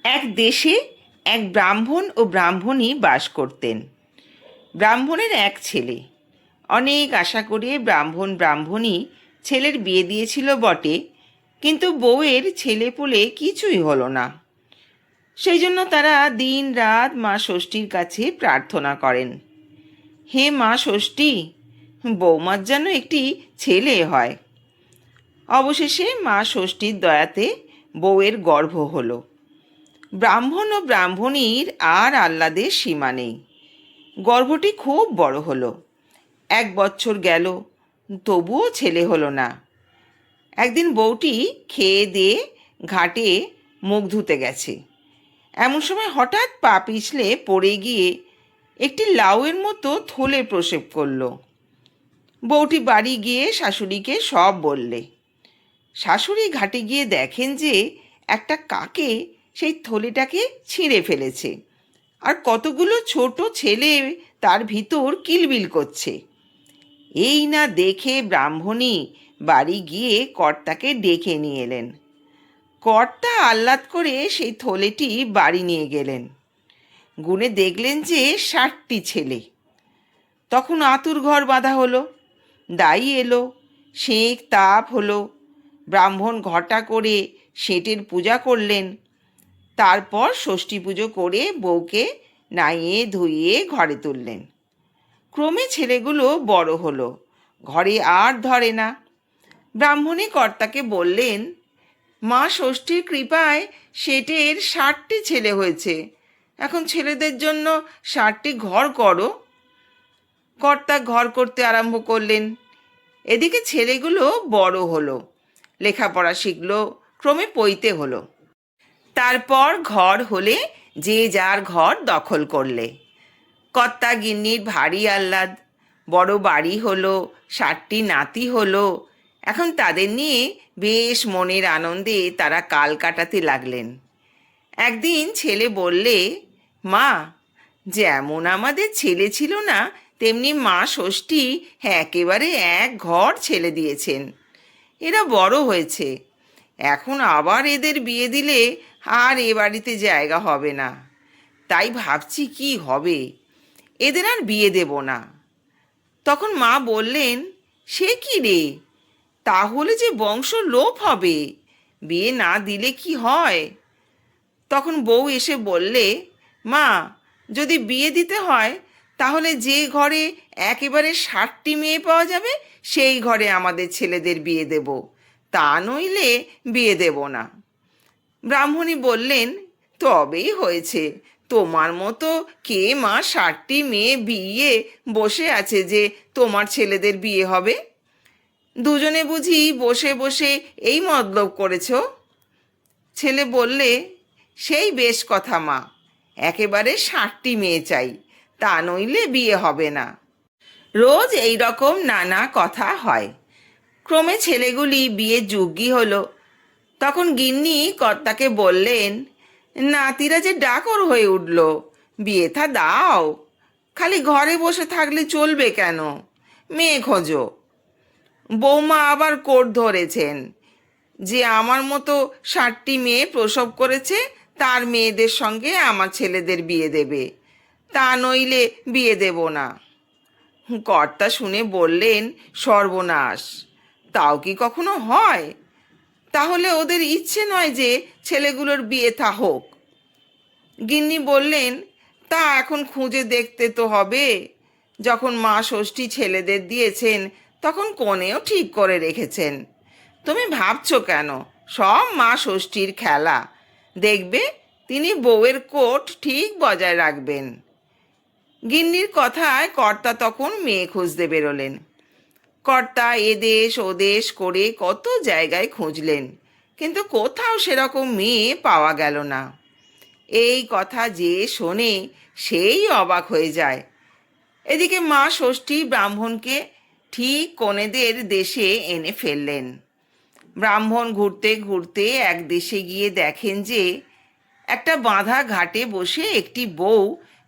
এক দেশে এক ব্রাহ্মণ ও ব্রাহ্মণী বাস করতেন। ব্রাহ্মণের এক ছেলে। অনেক আশা করে ব্রাহ্মণ ব্রাহ্মণী ছেলের বিয়ে দিয়েছিল বটে, কিন্তু বউয়ের ছেলেপুলে কিছুই হলো না। সেই জন্য তারা দিন রাত মা ষষ্ঠীর কাছে প্রার্থনা করেন, হে মা ষষ্ঠী, বৌমার যেন একটি ছেলে হয়। অবশেষে মা ষষ্ঠীর দয়াতে বউয়ের গর্ভ হলো। ব্রাহ্মণ ও ব্রাহ্মণীর আর আহ্লাদের সীমা নেই। গর্ভটি খুব বড় হলো। 1 বছর গেল, তবুও ছেলে হলো না। একদিন বউটি খেয়ে দিয়ে ঘাটে মুখ ধুতে গেছে। এমন সময় হঠাৎ পা পিছলে পড়ে গিয়ে একটি লাউয়ের মতো থলে প্রসব করল। বউটি বাড়ি গিয়ে শাশুড়িকে সব বললে। শাশুড়ি ঘাটে গিয়ে দেখেন যে একটা কাকে সেই থলেটাকে ছিঁড়ে ফেলেছে, আর কতগুলো ছোট ছেলে তার ভিতর কিলবিল করছে। এই না দেখে ব্রাহ্মণী বাড়ি গিয়ে কর্তাকে ডেকে নিয়ে এলেন। কর্তা আহ্লাদ করে সেই থলেটি বাড়ি নিয়ে গেলেন। গুনে দেখলেন যে 60টি ছেলে। তখন আতুর ঘর বাঁধা হলো, দাই এলো, সেঁক তাপ হলো। ব্রাহ্মণ ঘটা করে সেঁটের পূজা করলেন। তারপর ষষ্ঠী পুজো করে বউকে নাইয়ে ধুইয়ে ঘরে তুললেন। ক্রমে ছেলেগুলো বড় হলো, ঘরে আর ধরে না। ব্রাহ্মণী কর্তাকে বললেন, মা ষষ্ঠীর কৃপায় সেটের 60টি ছেলে হয়েছে, এখন ছেলেদের জন্য 60টি ঘর করো। কর্তা ঘর করতে আরম্ভ করলেন। এদিকে ছেলেগুলো বড় হলো, লেখাপড়া শিখলো, ক্রমে পইতে হলো। তারপর ঘর হলে যে যার ঘর দখল করলে। কর্তা গিন্নির ভারী আহ্লাদ, বড় বাড়ি হলো, 60টি নাতি হলো। এখন তাদের নিয়ে বেশ মনের আনন্দে তারা কাল কাটাতে লাগলেন। একদিন ছেলে বললে, মা, যেমন আমাদের ছেলে ছিল না, তেমনি মা ষষ্ঠী একেবারে এক ঘর ছেলে দিয়েছেন। এরা বড় হয়েছে, এখন আবার এদের বিয়ে দিলে আর এ বাড়িতে জায়গা হবে না। তাই ভাবছি কি হবে, এদের আর বিয়ে দেব না। তখন মা বললেন, সে কি রে, তাহলে যে বংশ লোপ হবে, বিয়ে না দিলে কি হয়? তখন বউ এসে বললে, মা, যদি বিয়ে দিতে হয় তাহলে যে ঘরে একেবারে 60টি মেয়ে পাওয়া যাবে সেই ঘরে আমাদের ছেলেদের বিয়ে দেব, তা নইলে বিয়ে দেব না। ব্রাহ্মণী বললেন, তবেই হয়েছে, তোমার মতো কে মা 60টি মেয়ে বিয়ে বসে আছে যে তোমার ছেলেদের বিয়ে হবে? দুজনে বুঝি বসে বসে এই মতলব করেছ? ছেলে বললে, সেই বেশ কথা মা, একেবারে 60টি মেয়ে চাই, তা নইলে বিয়ে হবে না। রোজ এই রকম নানা কথা হয়। ক্রমে ছেলেগুলি বিয়ে যোগ্যী হলো। তখন গিন্নি কর্তাকে বললেন, নাতিরা যে ডাকর হয়ে উঠল, বিয়ে থা দাও, খালি ঘরে বসে থাকলে চলবে কেন, মেয়ে খোঁজো। বৌমা আবার কোর্ট ধরেছেন যে আমার মতো 60টি মেয়ে প্রসব করেছে তার মেয়েদের সঙ্গে আমার ছেলেদের বিয়ে দেবে, তা নইলে বিয়ে দেব না। কর্তা শুনে বললেন, সর্বনাশ, তাও কি কখনো হয়? তাহলে ওদের ইচ্ছে নয় যে ছেলেগুলোর বিয়ে থা হোক? গিন্নি বললেন, তা এখন খুঁজে দেখতে তো হবে। যখন মা ষষ্ঠী ছেলেদের দিয়েছেন তখন কনেও ঠিক করে রেখেছেন। তুমি ভাবছো কেন, সব মা ষষ্ঠীর খেলা, দেখবে তিনি বউয়ের কোট ঠিক বজায় রাখবেন। গিন্নির কথায় কর্তা তখন মেয়ে খুঁজতে বেরোলেন। কর্তা এদেশ ওদেশ করে কত জায়গায় খুঁজলেন, কিন্তু কোথাও সেরকম মেয়ে পাওয়া গেল না। এই কথা যে শোনে সেই অবাক হয়ে যায়। এদিকে মা ষষ্ঠী ব্রাহ্মণকে ঠিক কনেদের দেশে এনে ফেললেন। ব্রাহ্মণ ঘুরতে ঘুরতে এক দেশে গিয়ে দেখেন যে একটা বাঁধা ঘাটে বসে একটি বউ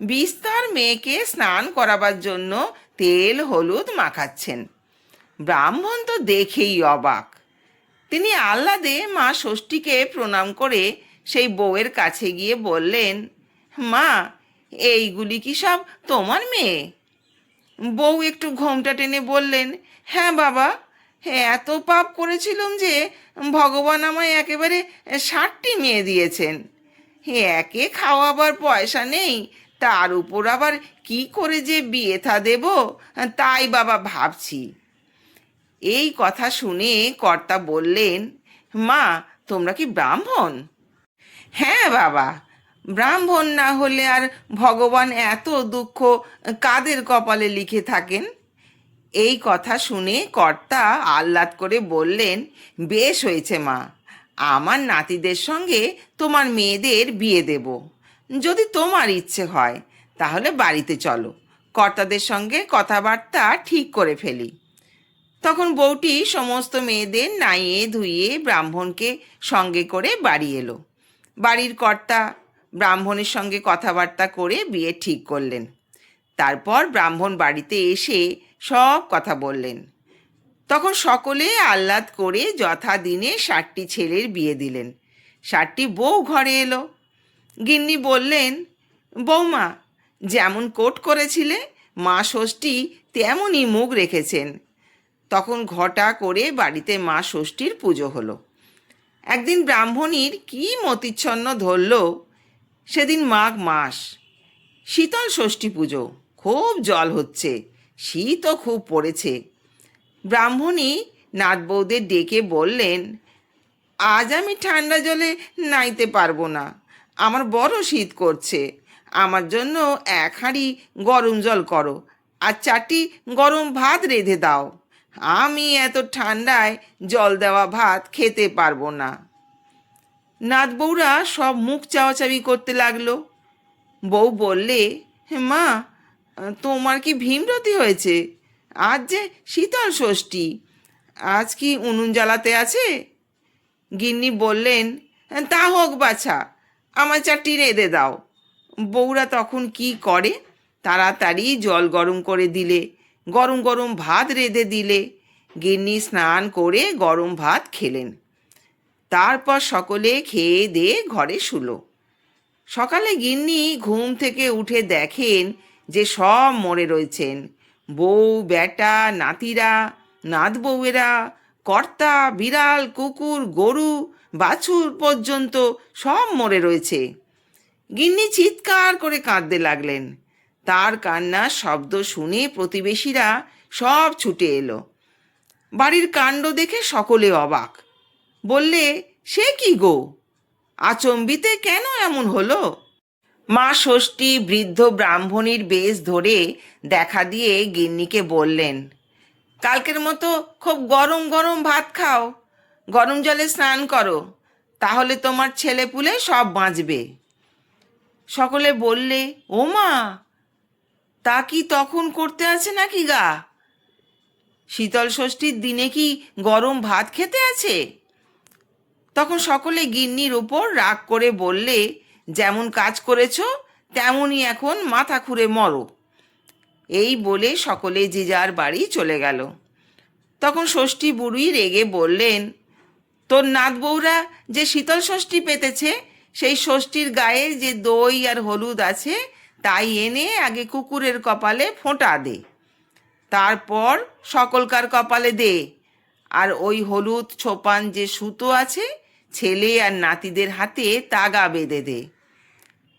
বিস্তার মেয়েকে স্নান করাবার জন্য তেল হলুদ মাখাচ্ছেন। ব্রাহ্মণ তো দেখেই অবাক। তিনি আহ্লাদে মা ষষ্ঠীকে প্রণাম করে সেই বউয়ের কাছে গিয়ে বললেন, মা, এইগুলি কি সব তোমার মেয়ে? বউ একটু ঘোমটা টেনে বললেন, হ্যাঁ বাবা, এত পাপ করেছিলাম যে ভগবান আমায় একেবারে 60টি মেয়ে দিয়েছেন। একে খাওয়াবার পয়সা নেই, তার উপর আবার কি করে যে বিয়ে থা দেব, তাই বাবা ভাবছি। এই কথা শুনে কর্তা বললেন, মা, তোমরা কি ব্রাহ্মণ? হ্যাঁ বাবা, ব্রাহ্মণ না হলে আর ভগবান এত দুঃখ কাদের কপালে লিখে থাকেন? এই কথা শুনে কর্তা আহ্লাদ করে বললেন, বেশ হয়েছে মা, আমার নাতিদের সঙ্গে তোমার মেয়েদের বিয়ে দেব। যদি তোমার ইচ্ছে হয় তাহলে বাড়িতে চলো, কর্তাদের সঙ্গে কথাবার্তা ঠিক করে ফেলি। তখন বউটি সমস্ত মেয়েদের নাইয়ে ধুইয়ে ব্রাহ্মণকে সঙ্গে করে বাড়ি এলো। বাড়ির কর্তা ব্রাহ্মণের সঙ্গে কথাবার্তা করে বিয়ে ঠিক করলেন। তারপর ব্রাহ্মণ বাড়িতে এসে সব কথা বললেন। তখন সকলে আহ্লাদ করে যথাদিনে 60টি ছেলের বিয়ে দিলেন। 60টি বউ ঘরে এলো। গিন্নি বললেন, বৌমা, যেমন কোট করেছিলে মা ষষ্ঠী তেমনই মুখ রেখেছেন। তখন ঘটা করে বাড়িতে মা ষষ্ঠীর পুজো হলো। একদিন ব্রাহ্মণীর কি মতিচ্ছন্ন ধরল, সেদিন মাঘ মাস, শীতল ষষ্ঠী পুজো, খুব জল হচ্ছে, শীতও খুব পড়েছে। ব্রাহ্মণী নাত বউদের ডেকে বললেন, আজ আমি ঠান্ডা জলে নাইতে পারবো না, আমার বড় শীত করছে, আমার জন্য 1 হাঁড়ি গরম জল করো আর 4টি গরম ভাত রেঁধে দাও, আমি এত ঠান্ডায় জল দেওয়া ভাত খেতে পারবো না। নাত বউরা সব মুখ চাওয়াচাবি করতে লাগলো। বউ বললে, মা, তোমার কি ভীমরতি হয়েছে? আজ যে শীতল ষষ্ঠী, আজ কি উনুন জ্বালাতে আছে? গিন্নি বললেন, তা হোক বাছা, আমার 4টি রেঁধে দাও। বউরা তখন কি করে, তাড়াতাড়ি জল গরম করে দিলে, গরম গরম ভাত রেঁধে দিলে। গিন্নি স্নান করে গরম ভাত খেলেন। তারপর সকলে খেয়ে দিয়ে ঘরে শুলো। সকালে গিন্নি ঘুম থেকে উঠে দেখেন যে সব মরে রয়েছেন, বউ, বেটা, নাতিরা, নাত বউয়েরা, কর্তা, বিড়াল, কুকুর, গরু, বাছুর পর্যন্ত সব মরে রয়েছে। গিন্নি চিৎকার করে কাঁদতে লাগলেন। তার কান্নার শব্দ শুনে প্রতিবেশীরা সব ছুটে এলো। বাড়ির কাণ্ড দেখে সকলে অবাক। বললে, সে কি গো, আচম্বিতে কেন এমন হলো? মা ষষ্ঠী বৃদ্ধ ব্রাহ্মণীর বেশ ধরে দেখা দিয়ে গিন্নিকে বললেন, কালকের মতো খুব গরম গরম ভাত খাও, গরম জলে স্নান করো, তাহলে তোমার ছেলেপুলে সব বাঁচবে। সকলে বললে, ও মা, তা কি তখন করতে আছে নাকি গা? শীতল ষষ্ঠীর দিনে কি গরম ভাত খেতে আছে? তখন সকলে গিন্নির উপর রাগ করে বললে, যেমন কাজ করেছ তেমনই এখন মাথা খুঁড়ে মরো। এই বলে সকলে যে যার বাড়ি চলে গেল। তখন ষষ্ঠী বুড়ি রেগে বললেন, তোর নাত বউরা যে শীতল ষষ্ঠী পেতেছে, সেই ষষ্ঠীর গায়ে যে দই আর হলুদ আছে তাই এনে আগে কুকুরের কপালে ফোঁটা দে, তারপর সকলকার কপালে দে, আর ওই হলুদ ছোপান যে সুতো আছে ছেলে আর নাতিদের হাতে তাগা বেঁধে দে।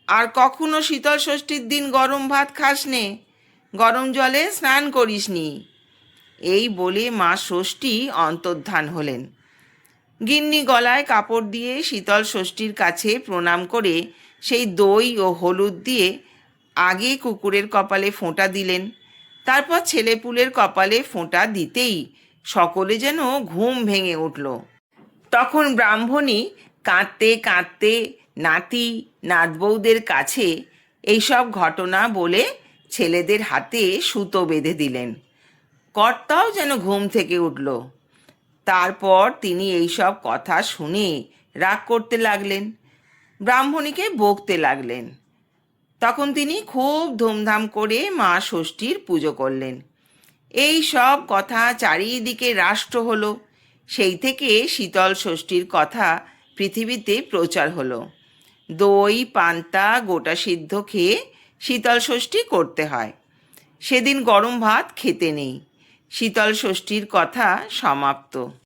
আর কখনো শীতল ষষ্ঠীর দিন গরম ভাত খাস নে, গরম জলে স্নান করিস নি। এই বলে মা ষষ্ঠী অন্তর্ধান হলেন। গিন্নি গলায় কাপড় দিয়ে শীতল ষষ্ঠীর কাছে প্রণাম করে সেই দই ও হলুদ দিয়ে আগে কুকুরের কপালে ফোঁটা দিলেন। তারপর ছেলেপুলের কপালে ফোঁটা দিতেই সকলে যেন ঘুম ভেঙে উঠল। তখন ব্রাহ্মণী কাঁদতে কাঁদতে নাতি নাত বউদের কাছে এইসব ঘটনা বলে ছেলেদের হাতে সুতো বেঁধে দিলেন। কর্তাও যেন ঘুম থেকে উঠল। তারপর তিনি এইসব কথা শুনে রাগ করতে লাগলেন, ব্রাহ্মণীকে বকতে লাগলেন। তখন তিনি খুব ধুমধাম করে মা ষষ্ঠীর পুজো করলেন। এই সব কথা চারিদিকে রাষ্ট্র হলো। সেই থেকে শীতল ষষ্ঠীর কথা পৃথিবীতে প্রচার হলো। দই, পান্তা, গোটা সিদ্ধ খেয়ে শীতল ষষ্ঠী করতে হয়। সেদিন গরম ভাত খেতে নেই। শীতল ষষ্ঠীর কথা সমাপ্ত।